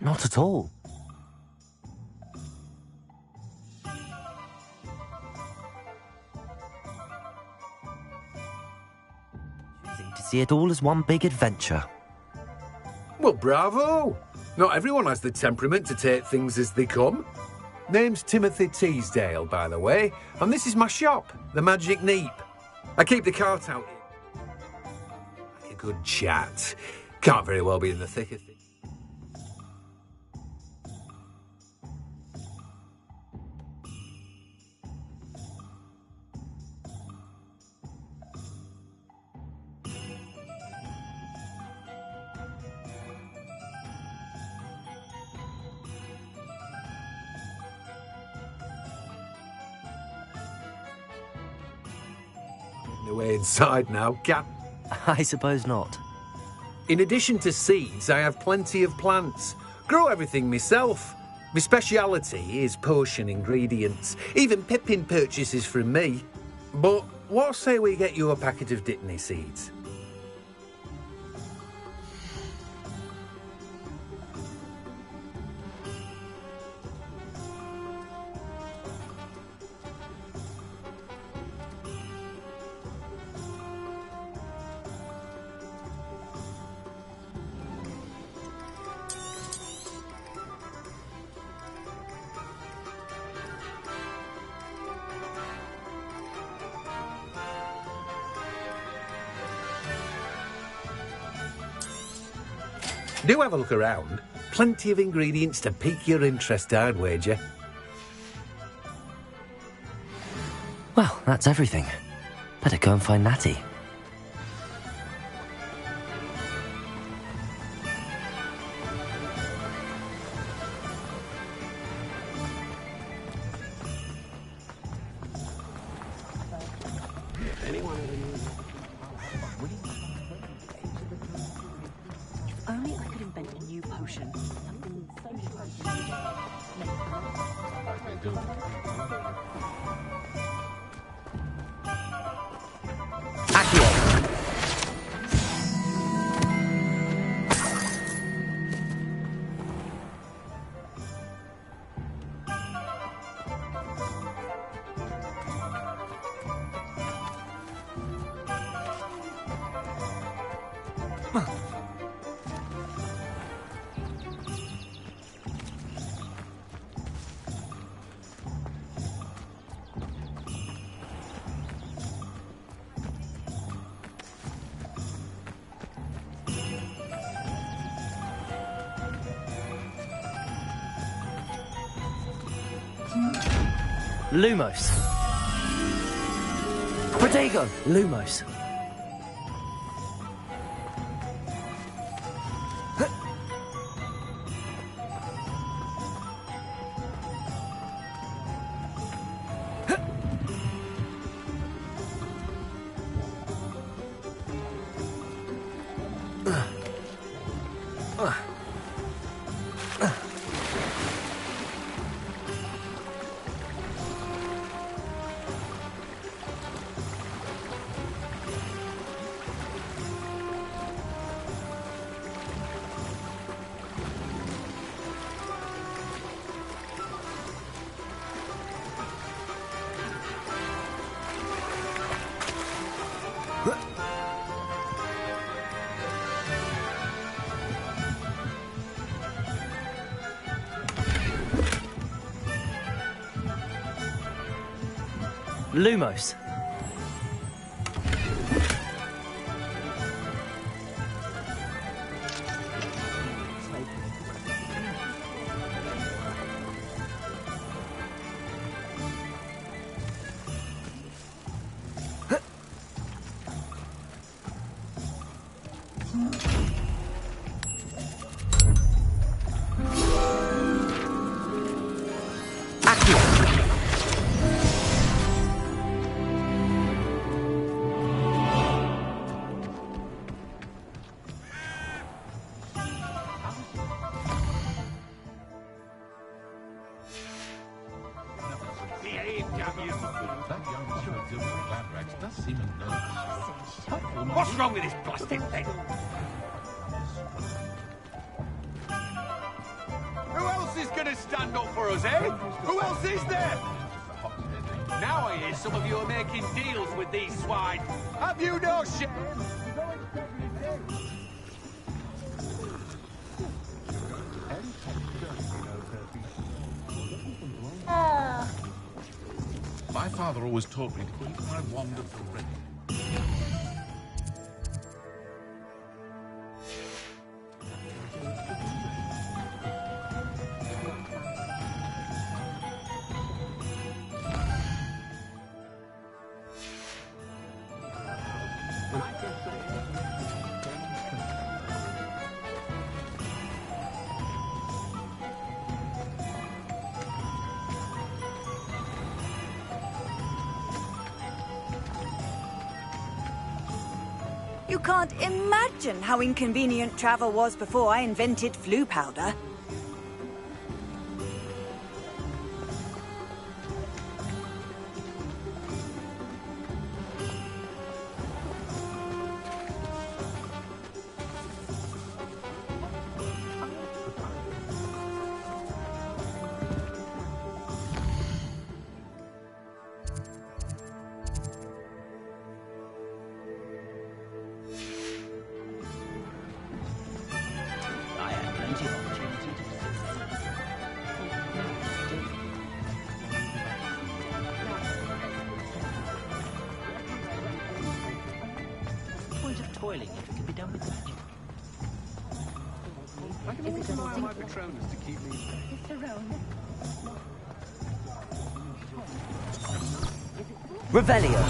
Not at all. Choosing to see it all as one big adventure. Well, bravo! Not everyone has the temperament to take things as they come. Name's Timothy Teasdale, by the way, and this is my shop, the Magic Neep. I keep the cart out here. Like a good chat. Can't very well be in the thick of things. Way inside now, Cap. I suppose not. In addition to seeds, I have plenty of plants. Grow everything myself. My speciality is potion ingredients. Even Pippin purchases from me. But what say we get you a packet of Dittany seeds? Do have a look around. Plenty of ingredients to pique your interest, I'd wager. Well, that's everything. Better go and find Natty. Only I could invent a new potion. Something so Lumos. Protego. Lumos. Lumos. What's wrong with this plastic thing? gonna stand up for us, eh? Who else is there? Now I hear some of you are making deals with these swine. Have you no shame? My father always taught me to keep my wand at the ready. You can't imagine how inconvenient travel was before I invented flu powder. Toiling if it could be done with magic. I can always rely on my Patronus to keep me Revelio.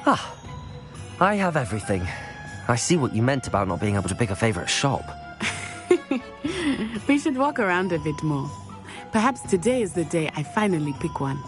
Ah, I have everything. I see what you meant about not being able to pick a favorite shop. We should walk around a bit more. Perhaps today is the day I finally pick one.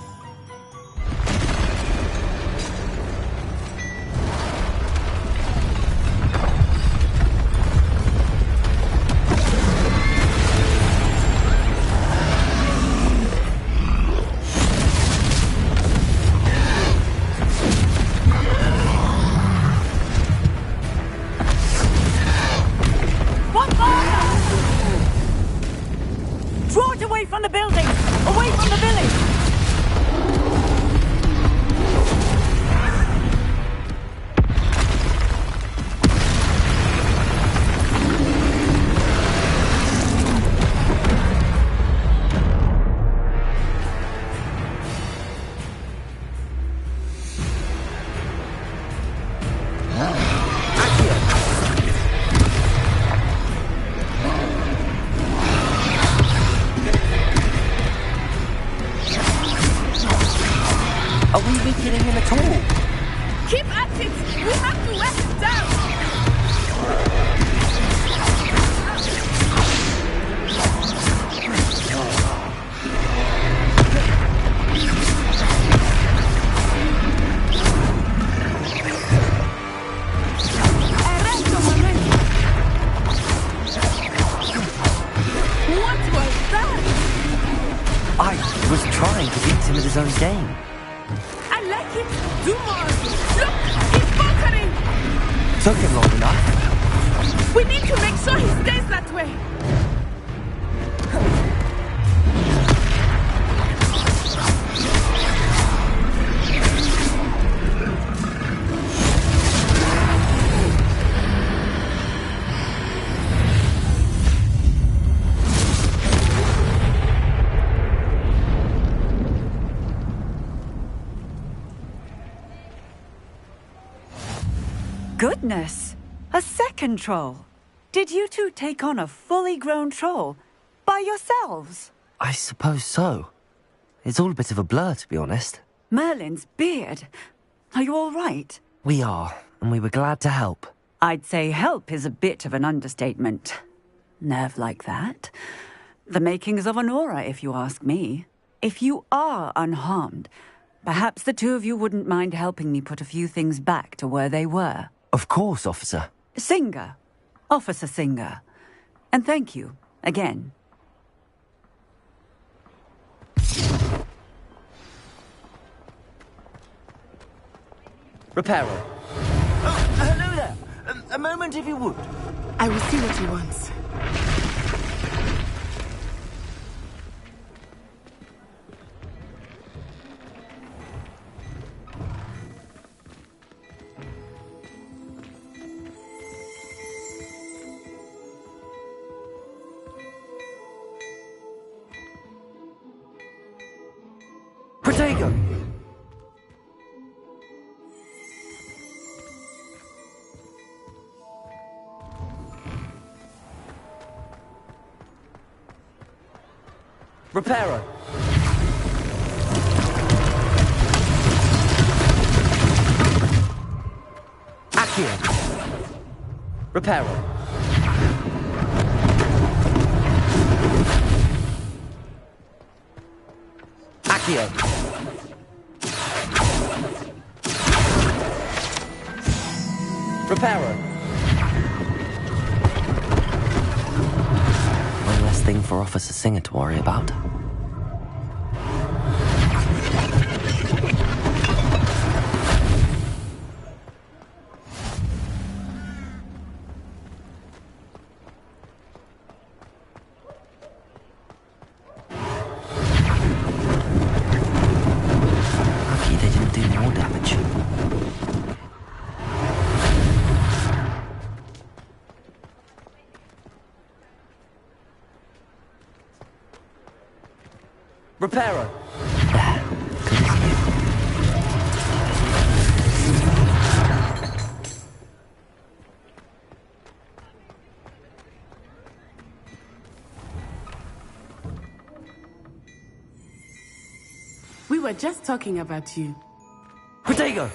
Draw it away from the building! Away from the village! Are we weakening him at all? Keep at it! We have to wear him down! What was that? I was trying to beat him at his own game. I like it! Do more! Look! He's faltering! Took him long enough. We need to make sure he stays that way! Goodness! A second troll! Did you two take on a fully grown troll? By yourselves? I suppose so. It's all a bit of a blur, to be honest. Merlin's beard. Are you all right? We are, and we were glad to help. I'd say help is a bit of an understatement. Nerve like that. The makings of an aura, if you ask me. If you are unharmed, perhaps the two of you wouldn't mind helping me put a few things back to where they were. Of course, officer. Singer. Officer Singer. And thank you, again. Repairer. Oh, hello there. A moment, if you would. I will see what he wants. Protego! Repairer! Accio! Repairer! Accio! Repairer! One less thing for Officer Singer to worry about. Lucky they didn't do more damage. Repairer! There. Good as new. We were just talking about you. Protego!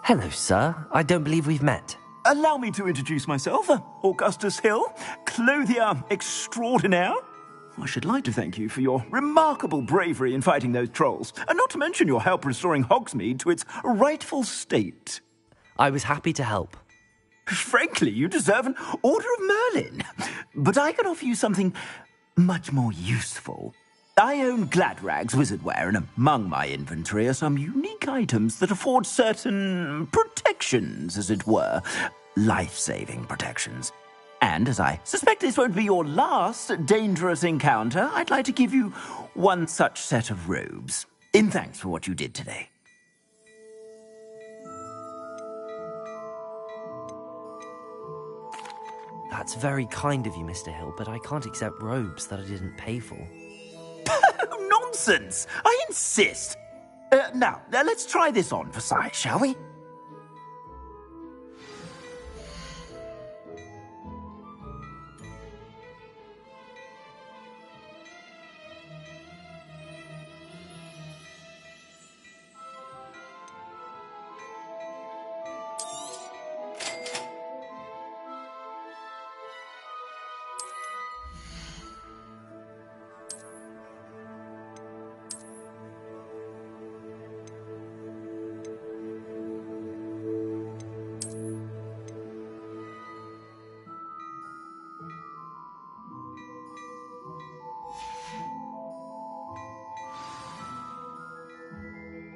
Hello, sir. I don't believe we've met. Allow me to introduce myself, Augustus Hill, clothier extraordinaire. I should like to thank you for your remarkable bravery in fighting those trolls, and not to mention your help restoring Hogsmeade to its rightful state. I was happy to help. Frankly, you deserve an Order of Merlin. But I can offer you something much more useful. I own Gladrag's wizardware, and among my inventory are some unique items that afford certain protections, as it were. Life-saving protections. And as I suspect this won't be your last dangerous encounter, I'd like to give you one such set of robes, in thanks for what you did today. That's very kind of you, Mr. Hill, but I can't accept robes that I didn't pay for. Nonsense! I insist! Now, let's try this on for size, shall we?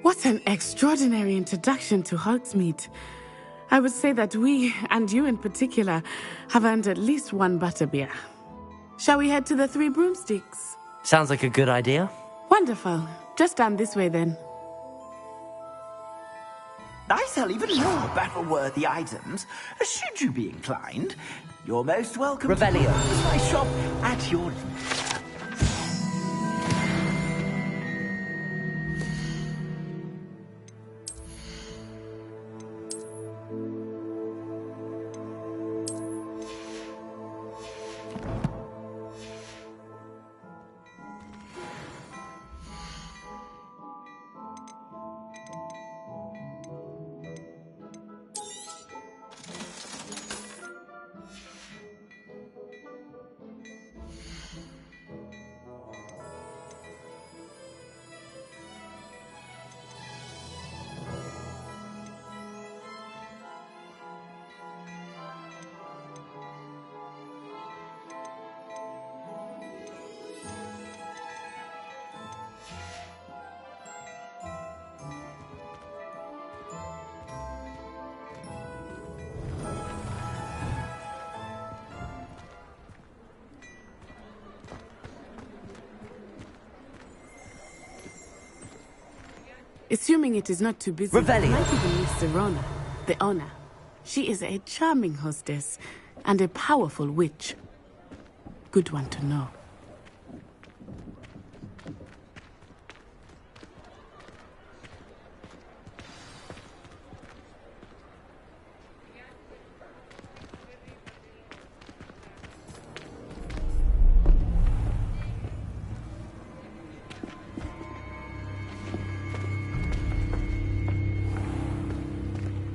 What an extraordinary introduction to Hogsmeade. I would say that we, and you in particular, have earned at least one butterbeer. Shall we head to the Three Broomsticks? Sounds like a good idea. Wonderful. Just down this way then. I sell even more battle-worthy items. Should you be inclined, you're most welcome Revelio. to use my shop at your leisure. Assuming it is not too busy, Revelio. I might even meet Serona, the owner. She is a charming hostess and a powerful witch. Good one to know.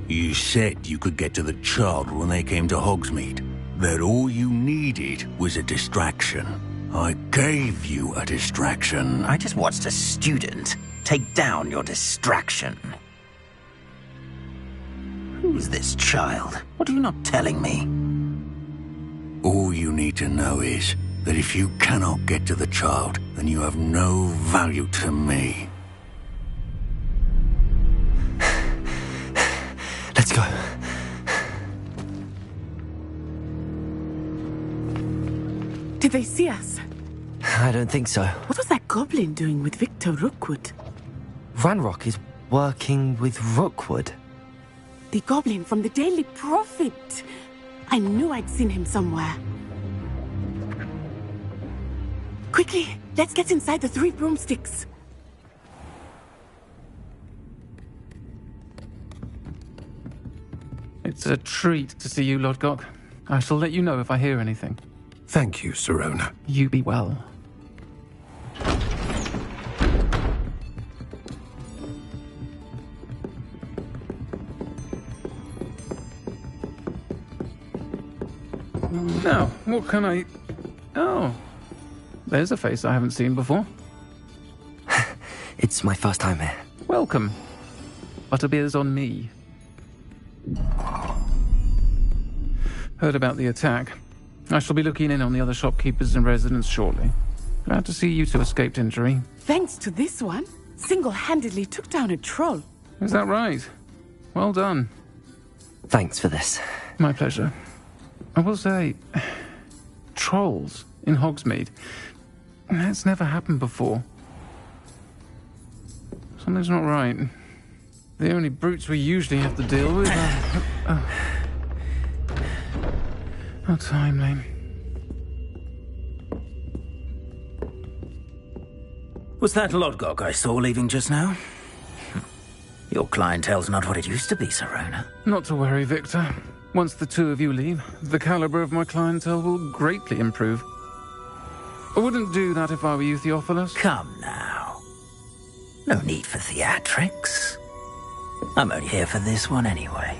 You said you could get to the child when they came to Hogsmeade. That all you needed was a distraction. I gave you a distraction. I just watched a student take down your distraction. Who's this child? What are you not telling me? All you need to know is that if you cannot get to the child, then you have no value to me. Let's go. Did they see us? I don't think so. What was that goblin doing with Victor Rookwood? Ranrock is working with Rookwood. The goblin from the Daily Prophet. I knew I'd seen him somewhere. Quickly, let's get inside the three broomsticks. It's a treat to see you, Lodgok. I shall let you know if I hear anything. Thank you, Serona. You be well. Now, what can I... Oh, there's a face I haven't seen before. It's my first time here. Welcome. Butterbeer's on me. Heard about the attack. I shall be looking in on the other shopkeepers and residents shortly. Glad to see you two escaped injury. Thanks to this one, single-handedly took down a troll. Is that right? Well done. Thanks for this. My pleasure. I will say, trolls in Hogsmeade. That's never happened before. Something's not right. The only brutes we usually have to deal with are... How timely. Was that Lodgok I saw leaving just now? Your clientele's not what it used to be, Serona. Not to worry, Victor. Once the two of you leave, the caliber of my clientele will greatly improve. I wouldn't do that if I were you, Theophilus. Come now. No need for theatrics. I'm only here for this one anyway.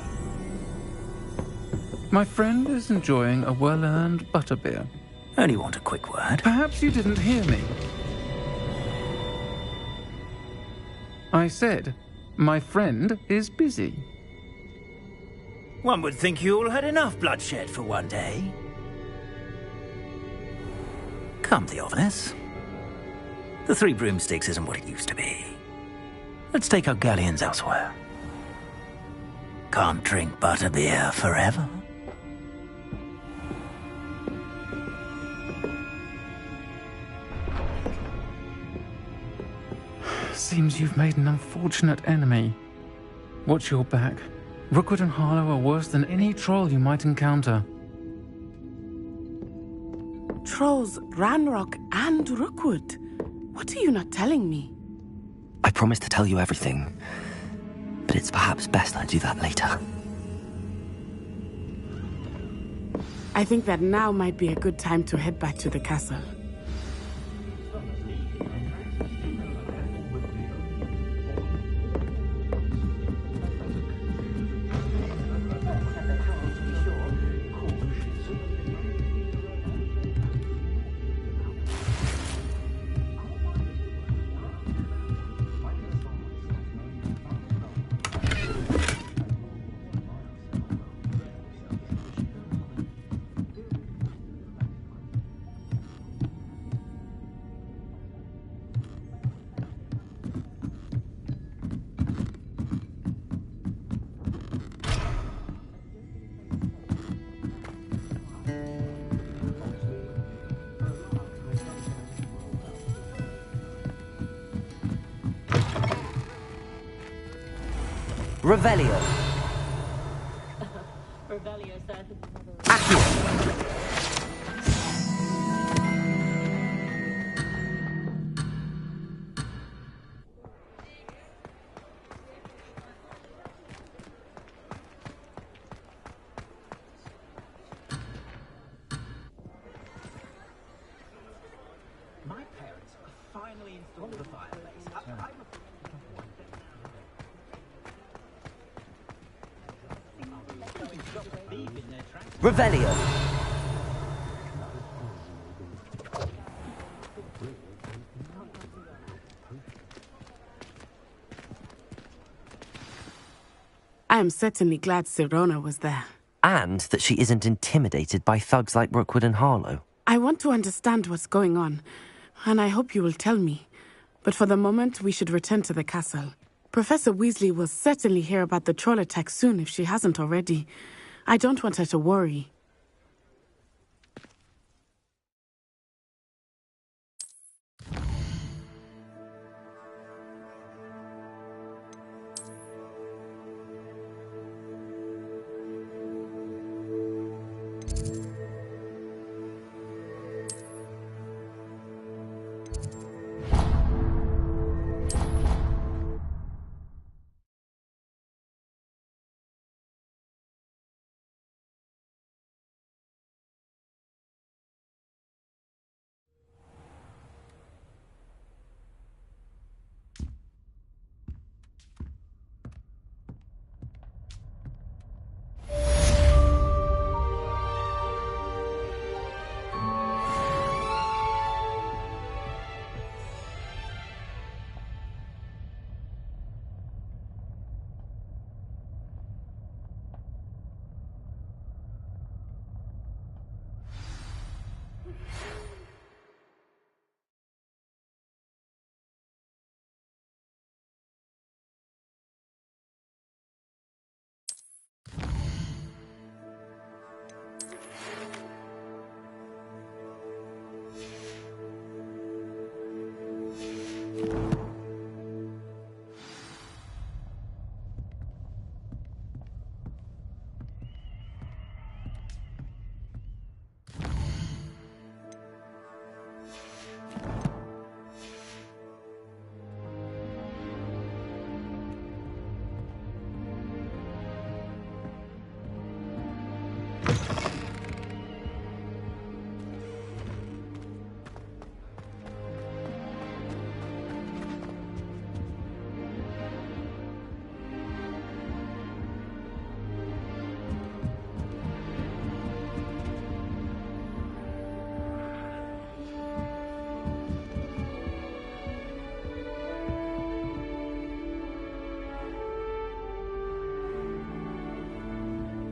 My friend is enjoying a well-earned butterbeer. Only want a quick word. Perhaps you didn't hear me. I said, my friend is busy. One would think you all had enough bloodshed for one day. Come, Theophilus. The Three Broomsticks isn't what it used to be. Let's take our galleons elsewhere. Can't drink butterbeer forever. Seems you've made an unfortunate enemy. Watch your back. Rookwood and Harlow are worse than any troll you might encounter. Trolls, Ranrock, and Rookwood. What are you not telling me? I promise to tell you everything, but it's perhaps best I do that later. I think that now might be a good time to head back to the castle. Revelio. Revelio, sir. Accio. My parents finally installed the fireplace. Revelio. I am certainly glad Sirona was there. And that she isn't intimidated by thugs like Rookwood and Harlow. I want to understand what's going on, and I hope you will tell me. But for the moment, we should return to the castle. Professor Weasley will certainly hear about the troll attack soon if she hasn't already. I don't want her to worry.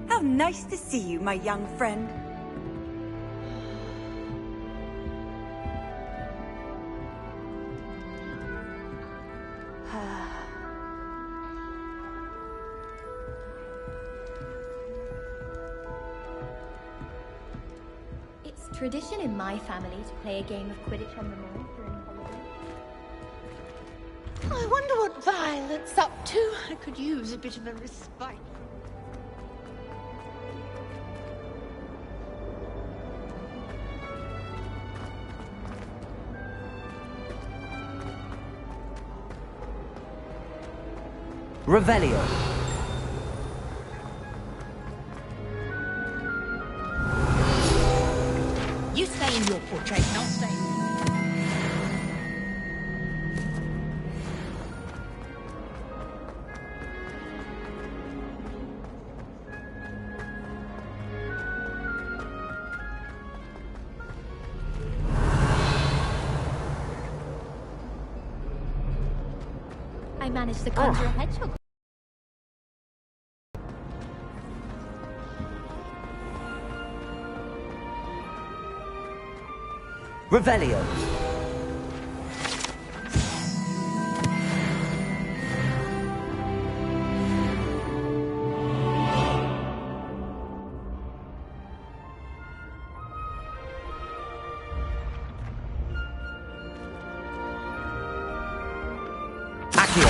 How nice to see you, my young friend. It's tradition in my family to play a game of Quidditch on the moor during holidays. I wonder what Violet's up to. I could use a bit of a respite. Revelio. You stay in your portrait and I'll stay. I managed to conjure a hedgehog. Revelio. Accio.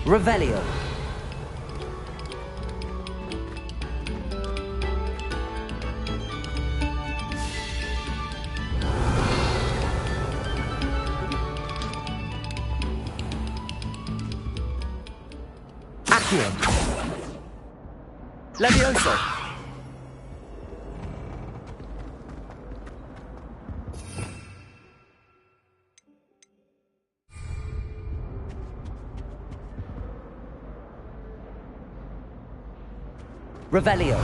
Revelio. Accio. Levioso. Revelio.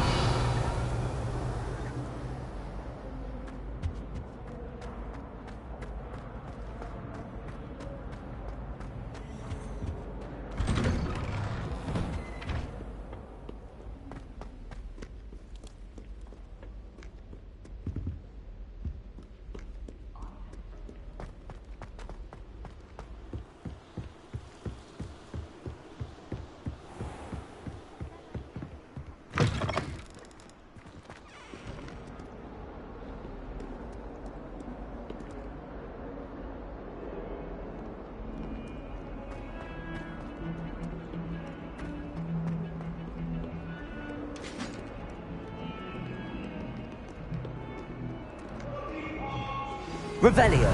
Revelio.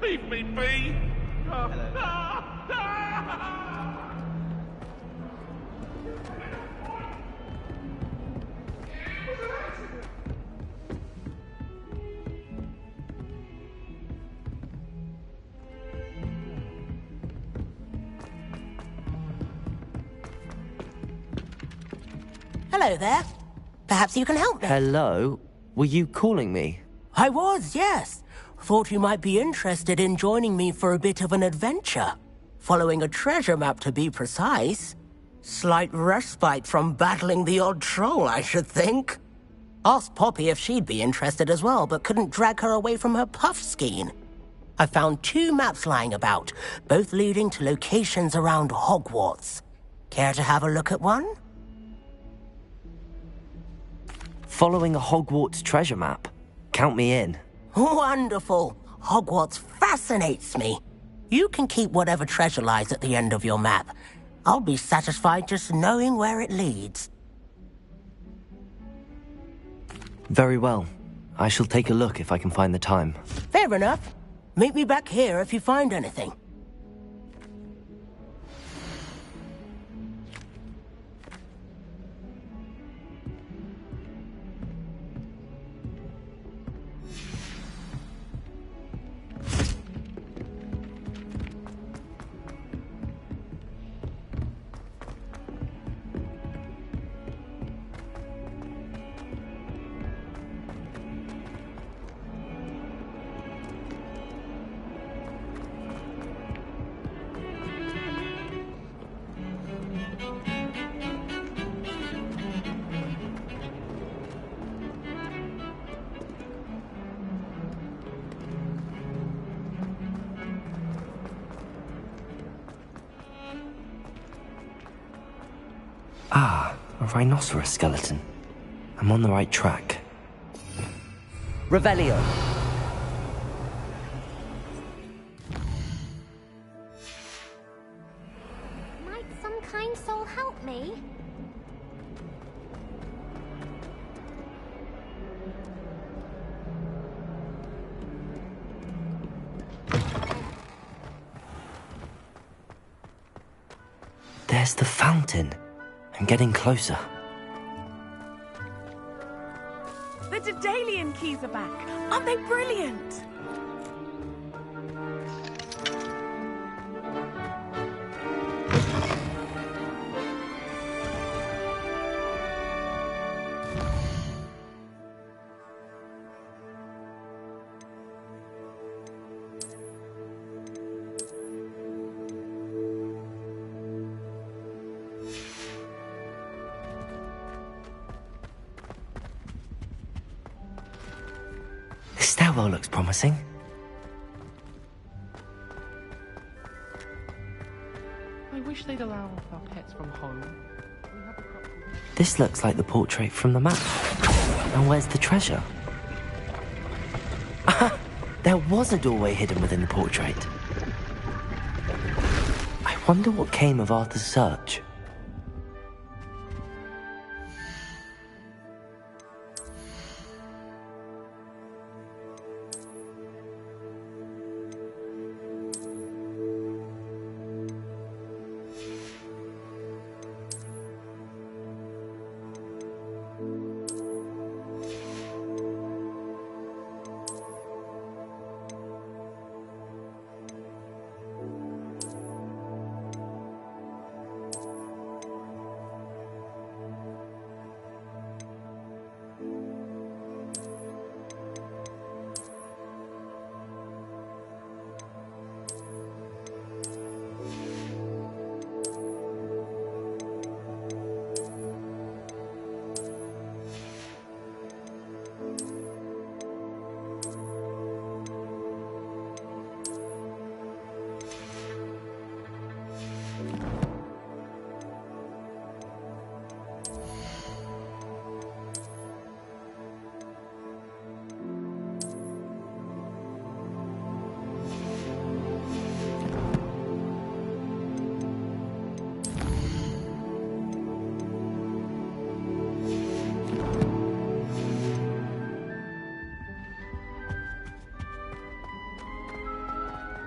Leave me be! Hello there. Perhaps you can help me. Hello? Were you calling me? I was, yes. Thought you might be interested in joining me for a bit of an adventure. Following a treasure map, to be precise. Slight respite from battling the odd troll, I should think. Asked Poppy if she'd be interested as well, but couldn't drag her away from her puff skein. I found 2 maps lying about, both leading to locations around Hogwarts. Care to have a look at one? Following a Hogwarts treasure map. Count me in. Wonderful. Hogwarts fascinates me. You can keep whatever treasure lies at the end of your map. I'll be satisfied just knowing where it leads. Very well. I shall take a look if I can find the time. Fair enough. Meet me back here if you find anything. Ah, a rhinoceros skeleton. I'm on the right track. Revelio. Might some kind soul help me? There's the fountain. I'm getting closer. The Daedalian keys are back. Aren't they brilliant? This stairwell looks promising. I wish they'd allow off our pets from home. This looks like the portrait from the map. And where's the treasure? Aha! There was a doorway hidden within the portrait. Wonder what came of Arthur's search.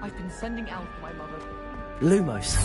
I've been sending out my mother. Lumos.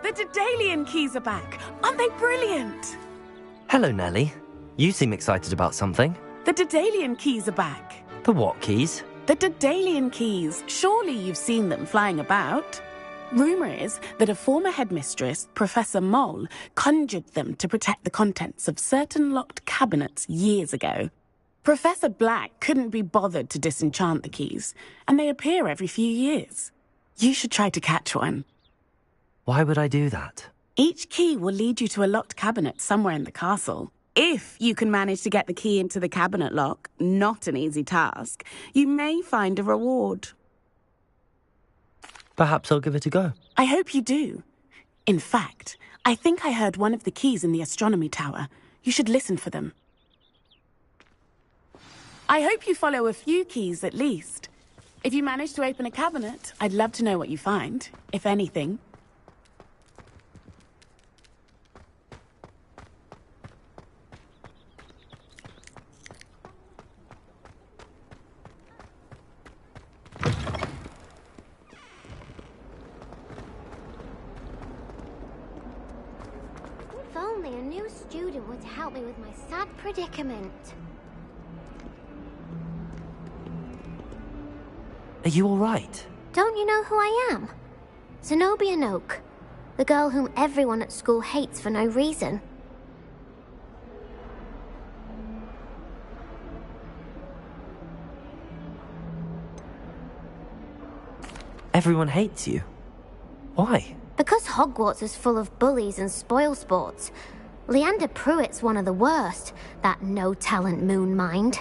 The Daedalian keys are back. Aren't they brilliant? Hello, Nellie. You seem excited about something. The Daedalian keys are back. The what keys? The Daedalian keys. Surely you've seen them flying about. Rumour is that a former headmistress, Professor Mole, conjured them to protect the contents of certain locked cabinets years ago. Professor Black couldn't be bothered to disenchant the keys, and they appear every few years. You should try to catch one. Why would I do that? Each key will lead you to a locked cabinet somewhere in the castle. If you can manage to get the key into the cabinet lock, not an easy task, you may find a reward. Perhaps I'll give it a go. I hope you do. In fact, I think I heard one of the keys in the astronomy tower. You should listen for them. I hope you follow a few keys at least. If you manage to open a cabinet, I'd love to know what you find, if anything. If only a new student were to help me with my sad predicament. Are you all right? Don't you know who I am? Zenobia Noak, the girl whom everyone at school hates for no reason. Everyone hates you. Why? Because Hogwarts is full of bullies and spoilsports. Leander Pruitt's one of the worst, that no-talent moon mind.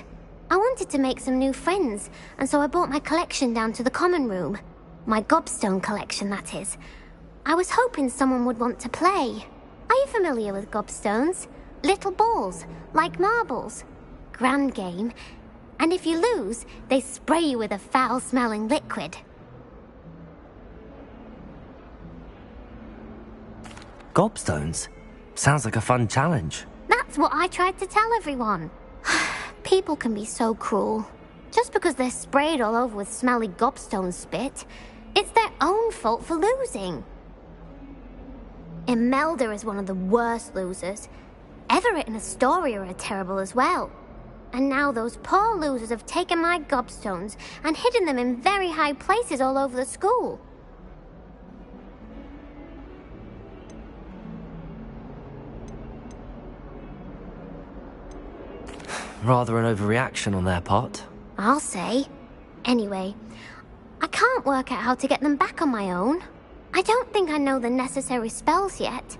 I wanted to make some new friends, and so I brought my collection down to the common room. My gobstone collection, that is. I was hoping someone would want to play. Are you familiar with gobstones? Little balls, like marbles. Grand game. And if you lose, they spray you with a foul-smelling liquid. Gobstones? Sounds like a fun challenge. That's what I tried to tell everyone. People can be so cruel. Just because they're sprayed all over with smelly gobstone spit, it's their own fault for losing. Imelda is one of the worst losers. Everett and Astoria are terrible as well. And now those poor losers have taken my gobstones and hidden them in very high places all over the school. Rather an overreaction on their part. I'll say. Anyway, I can't work out how to get them back on my own. I don't think I know the necessary spells yet.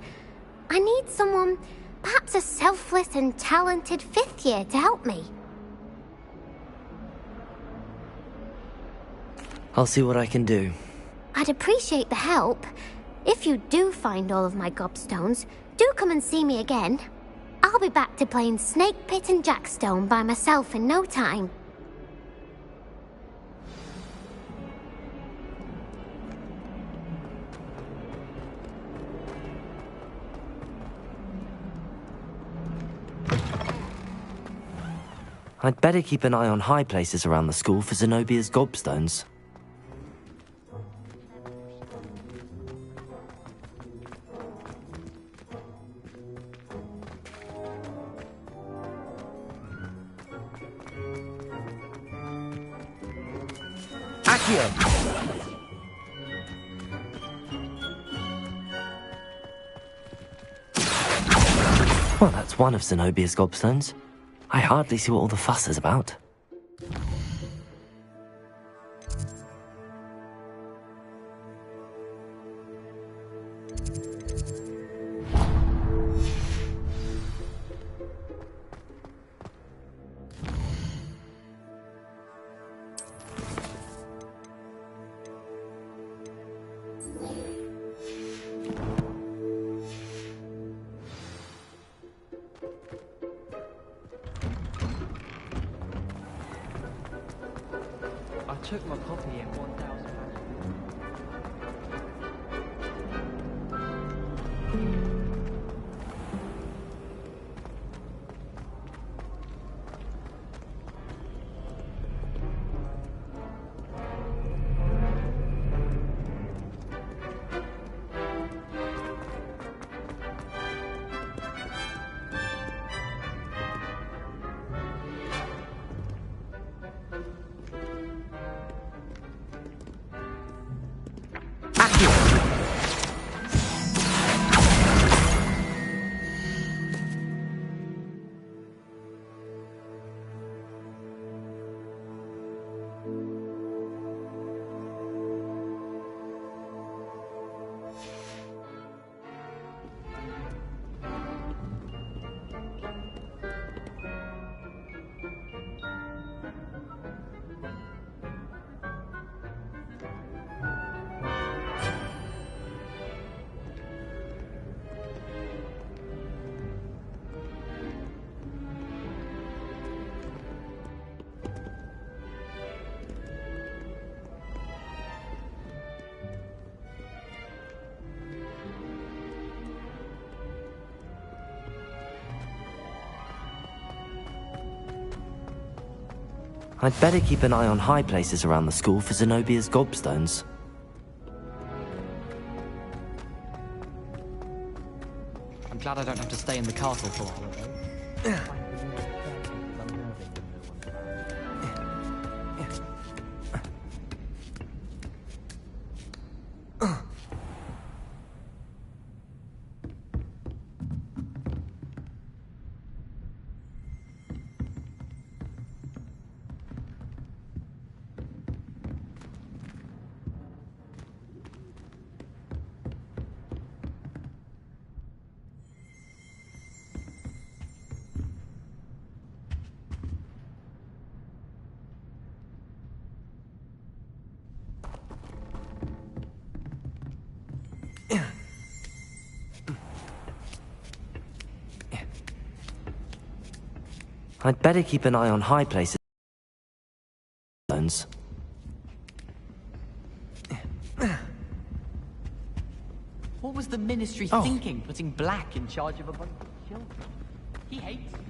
I need someone, perhaps a selfless and talented 5th year to help me. I'll see what I can do. I'd appreciate the help. If you do find all of my gobstones, do come and see me again. I'll be back to playing Snake Pit and Jackstone by myself in no time. I'd better keep an eye on high places around the school for Zenobia's gobstones. Well, that's one of Zenobia's gobstones. I hardly see what all the fuss is about. I took my copy in 1,000. I'd better keep an eye on high places around the school for Zenobia's gobstones. I'm glad I don't have to stay in the castle for a holiday. I'd better keep an eye on high places. What was the ministry thinking, putting Black in charge of a bunch of children? He hates children.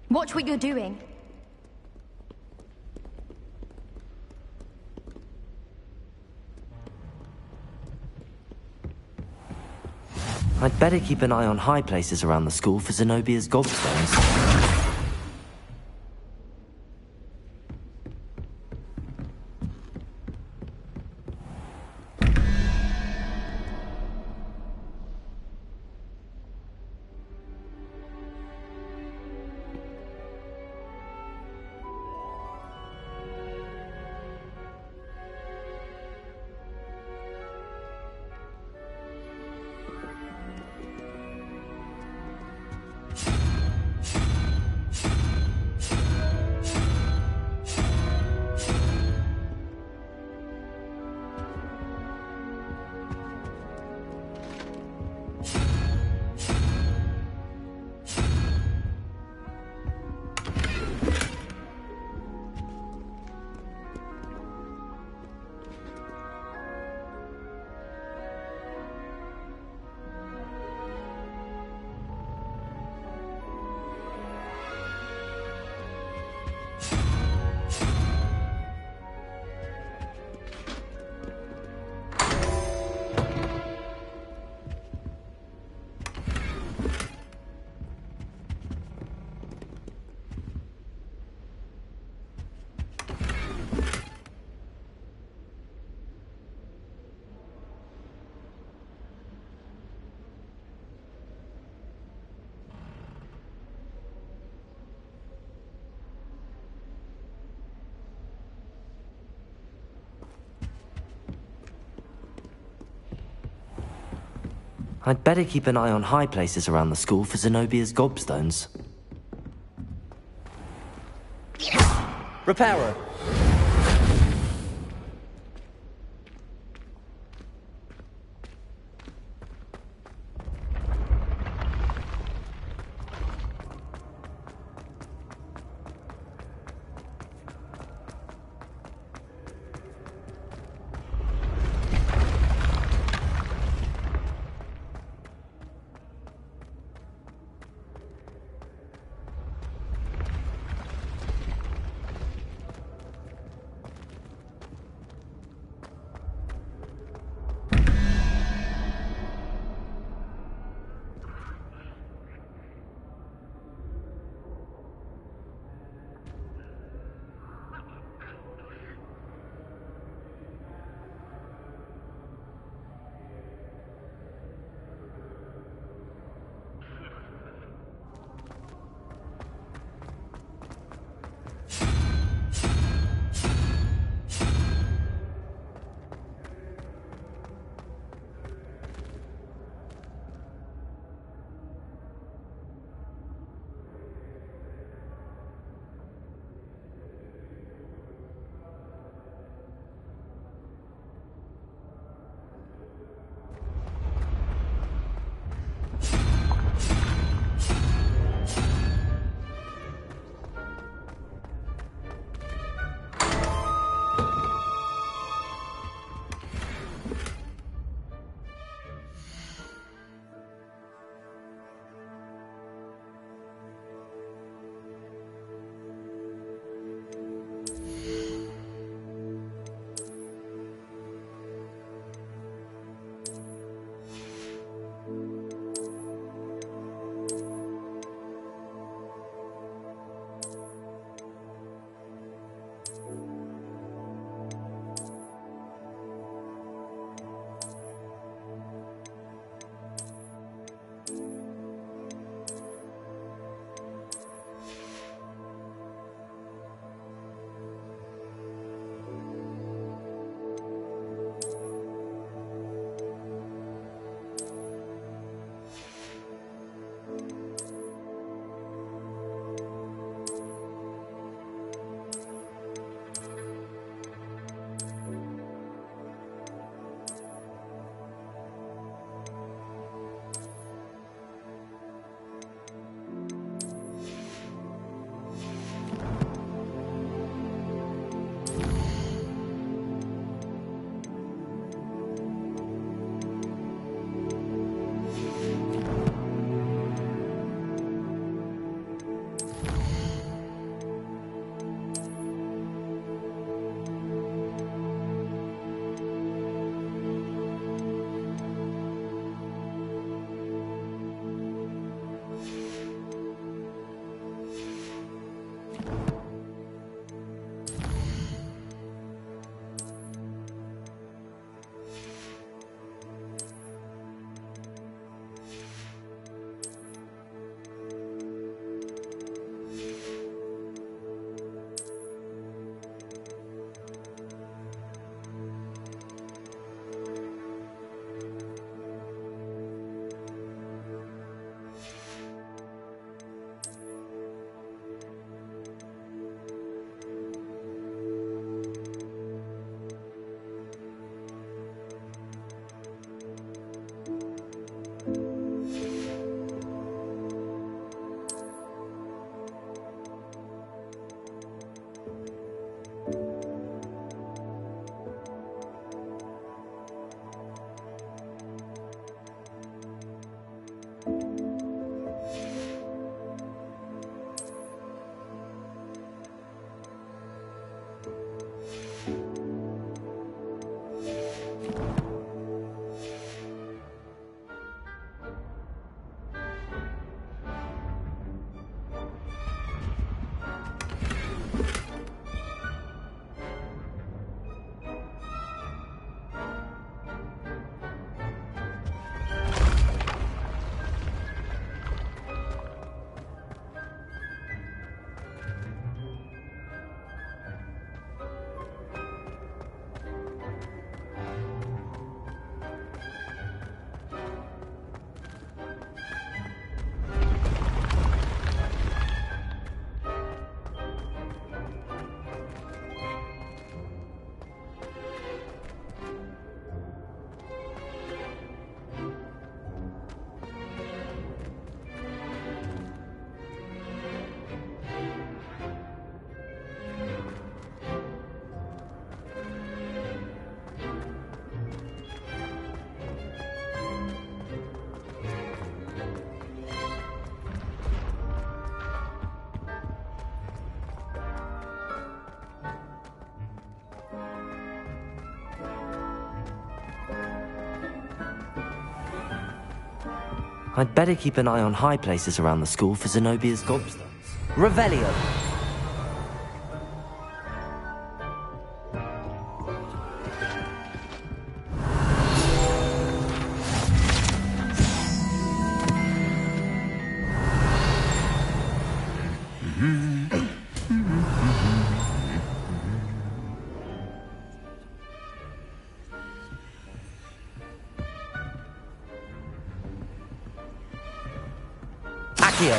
Watch what you're doing. I'd better keep an eye on high places around the school for Zenobia's gobstones. I'd better keep an eye on high places around the school for Zenobia's gobstones. Reparo. I'd better keep an eye on high places around the school for Zenobia's gobstones. Revelio! Accio.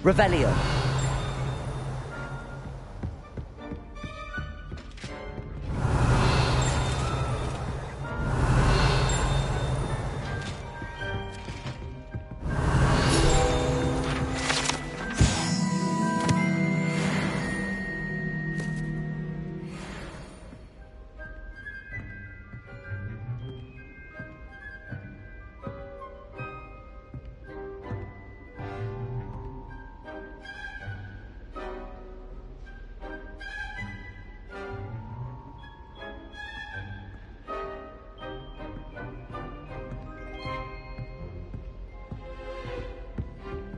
Revelio.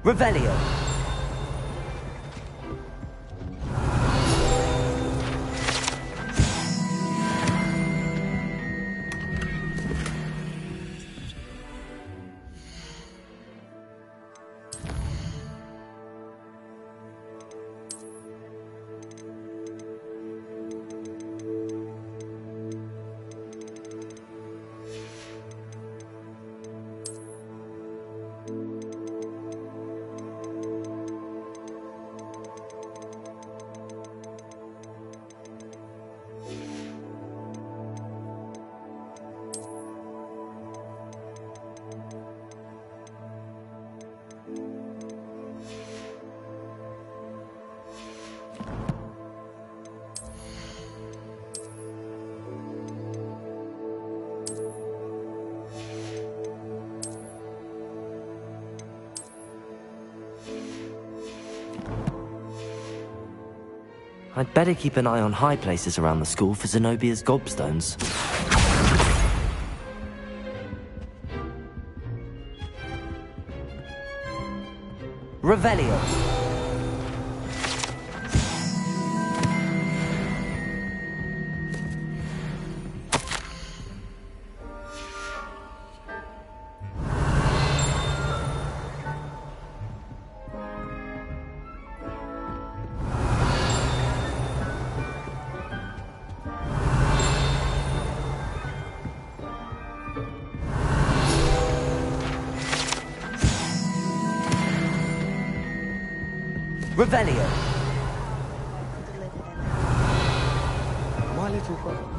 Revelio. I'd better keep an eye on high places around the school for Zenobia's gobstones. Revelio. Revelio. My little brother.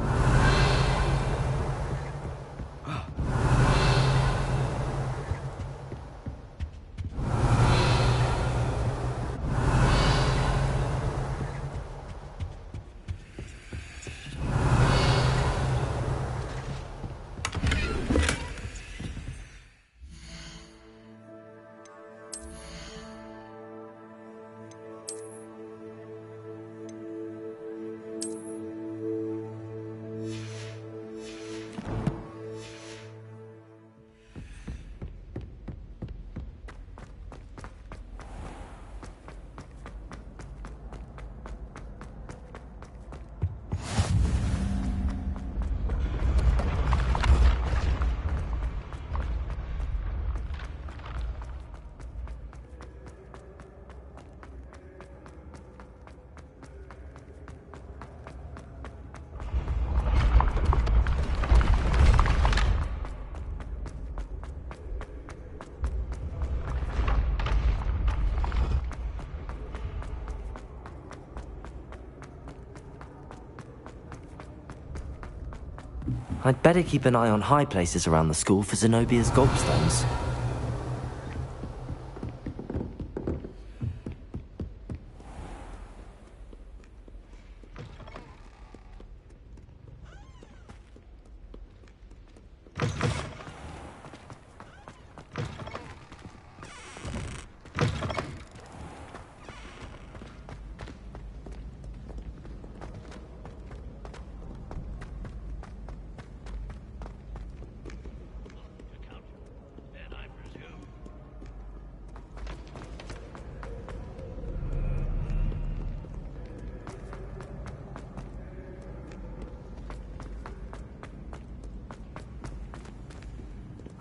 I'd better keep an eye on high places around the school for Zenobia's gobstones.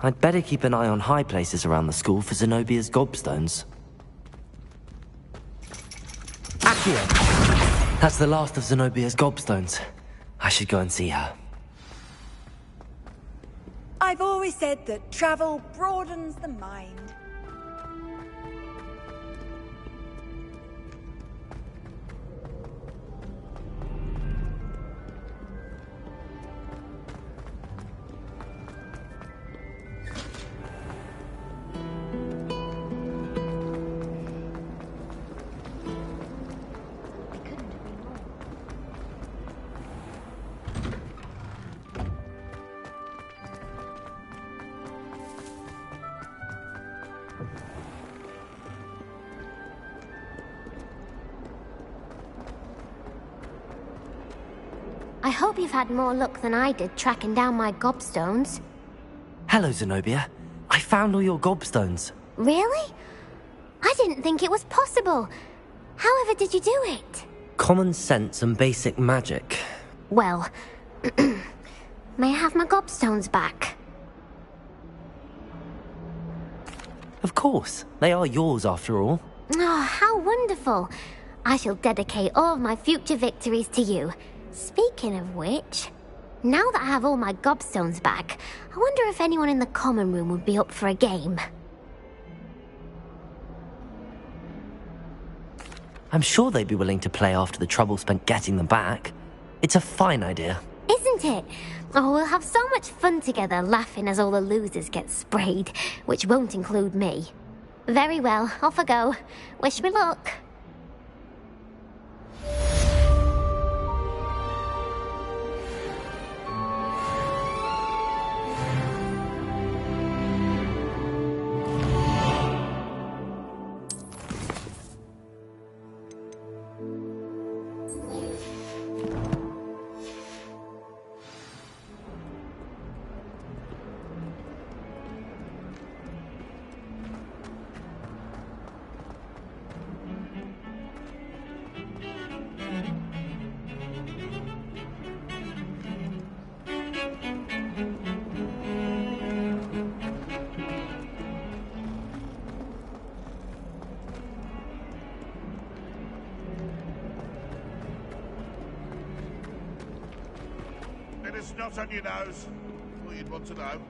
I'd better keep an eye on high places around the school for Zenobia's gobstones. Accio! That's the last of Zenobia's gobstones. I should go and see her. I've always said that travel broadens the mind. I hope you've had more luck than I did tracking down my gobstones. Hello, Zenobia. I found all your gobstones. Really? I didn't think it was possible. However did you do it? Common sense and basic magic. Well, may I have my gobstones back? Of course. They are yours, after all. Oh, how wonderful. I shall dedicate all of my future victories to you. Speaking of which, now that I have all my gobstones back, I wonder if anyone in the common room would be up for a game. I'm sure they'd be willing to play after the trouble spent getting them back. It's a fine idea. Isn't it? Oh, we'll have so much fun together laughing as all the losers get sprayed, which won't include me. Very well, off I go. Wish me luck. Snot on your nose. What you'd want to know.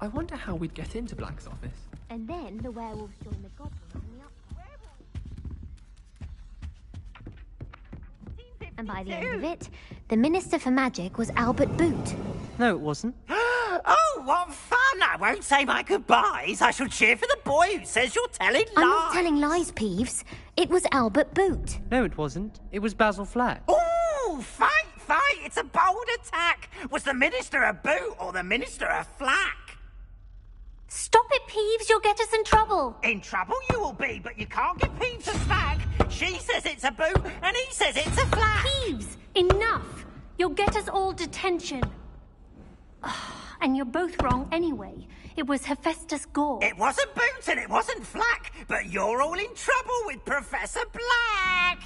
I wonder how we'd get into Black's office. And then the werewolves join the goblins in the upper. And by the end of it, the Minister for Magic was Albert Boot. No, it wasn't. Oh, what fun! I won't say my goodbyes. I shall cheer for the boy who says you're telling lies. I'm not telling lies, Peeves. It was Albert Boot. No, it wasn't. It was Basil Flack. Ooh, fight! It's a bold attack. Was the Minister a boot or the Minister a flack? Stop it, Peeves. You'll get us in trouble. In trouble you will be, but you can't get Peeves a flack. She says it's a boot and he says it's a flack. Peeves, enough. You'll get us all detention. And you're both wrong anyway. It was Hephaestus Gore. It wasn't Boot and it wasn't Flack, but you're all in trouble with Professor Black.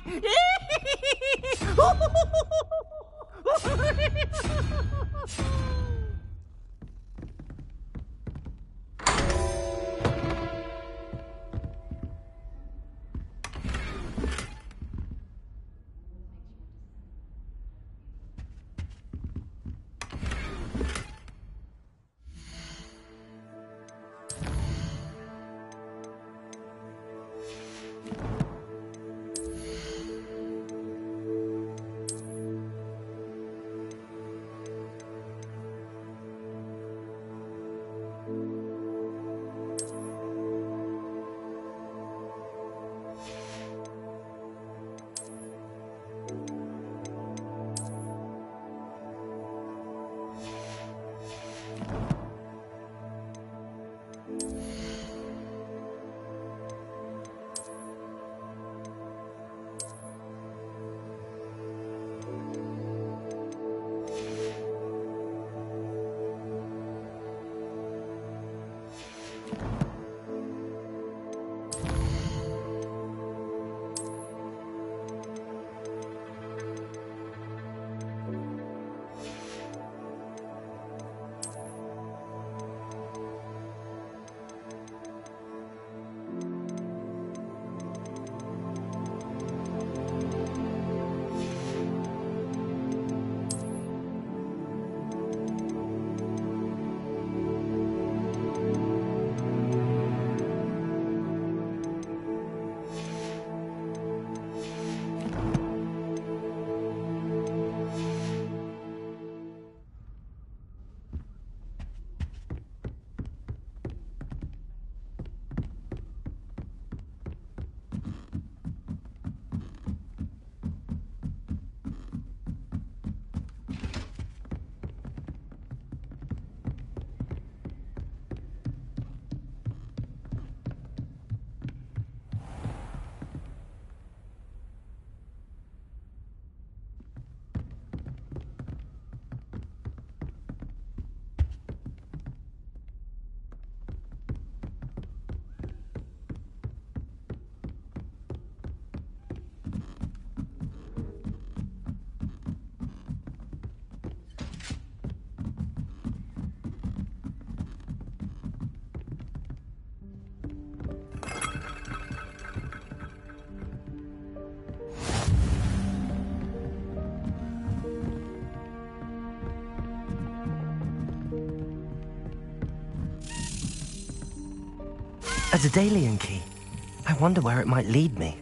A Daedalian key. I wonder where it might lead me.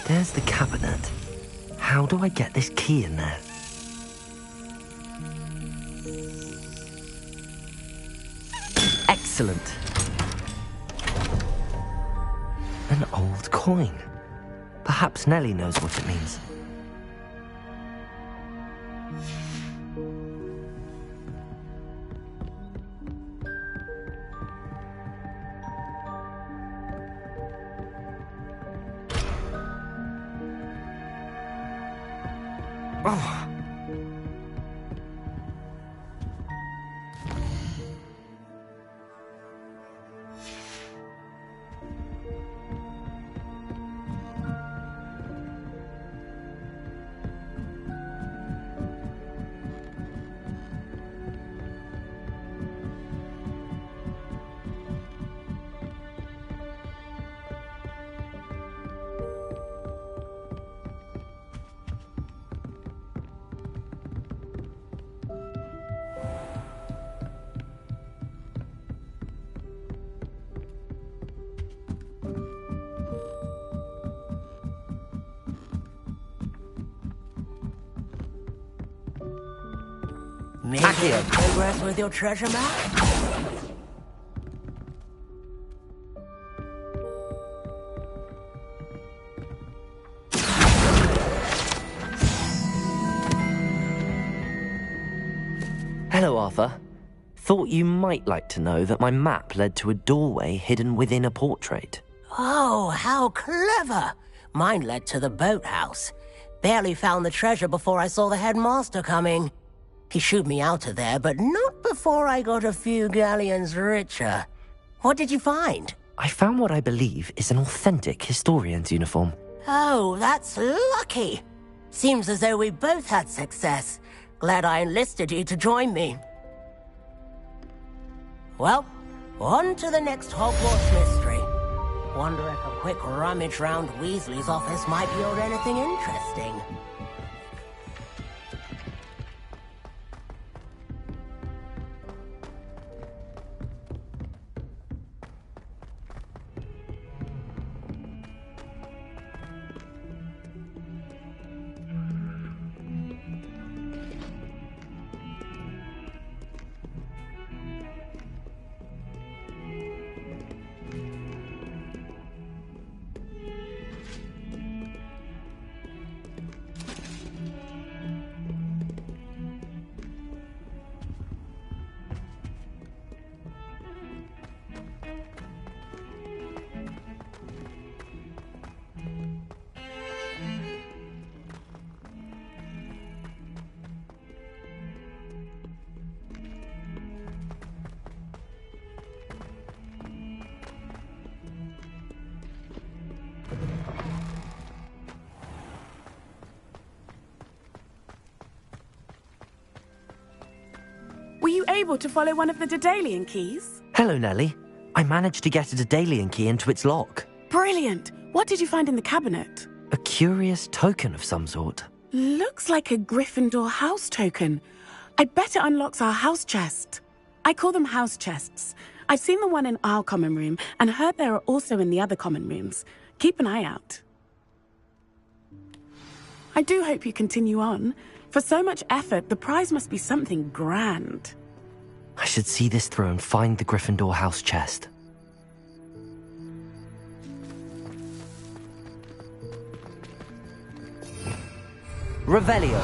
There's the cabinet. How do I get this key in there? Excellent. An old coin. Perhaps Nellie knows what it means. Oh. Making progress with your treasure map? Hello, Arthur. Thought you might like to know that my map led to a doorway hidden within a portrait. Oh, how clever! Mine led to the boathouse. Barely found the treasure before I saw the headmaster coming. He shooed me out of there, but not before I got a few galleons richer. What did you find? I found what I believe is an authentic historian's uniform. Oh, that's lucky. Seems as though we both had success. Glad I enlisted you to join me. Well, on to the next Hogwarts mystery. Wonder if a quick rummage round Weasley's office might yield anything interesting. Were you able to follow one of the Daedalian keys? Hello, Nellie. I managed to get a Daedalian key into its lock. Brilliant! What did you find in the cabinet? A curious token of some sort. Looks like a Gryffindor house token. I bet it unlocks our house chest. I call them house chests. I've seen the one in our common room and heard there are also in the other common rooms. Keep an eye out. I do hope you continue on. For so much effort, the prize must be something grand. I should see this through and find the Gryffindor house chest. Revelio.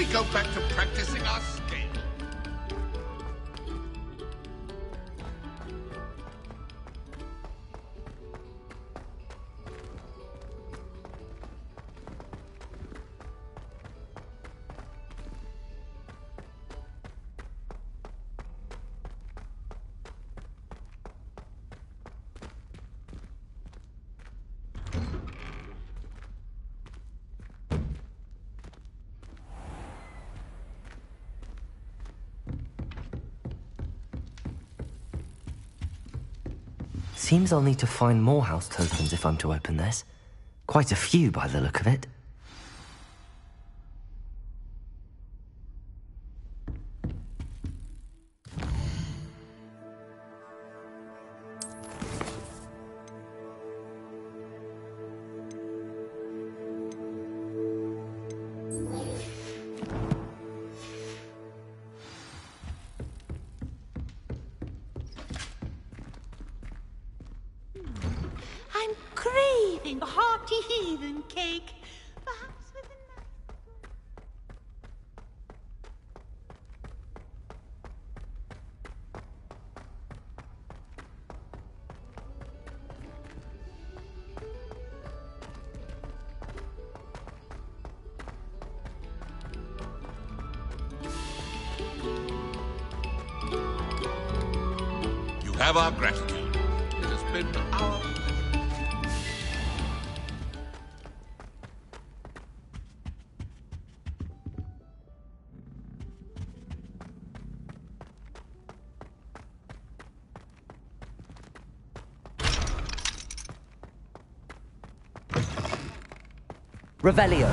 we go back to practicing our scale? Seems I'll need to find more house tokens if I'm to open this. Quite a few by the look of it. I'm craving a hearty heathen cake. Perhaps with a You have our gratitude. It has been our pleasure. Revelio.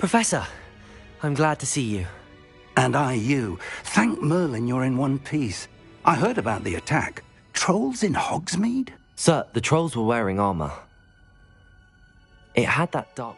Professor, I'm glad to see you. And I you. Thank Merlin you're in one piece. I heard about the attack. Trolls in Hogsmeade? Sir, the trolls were wearing armor. It had that dark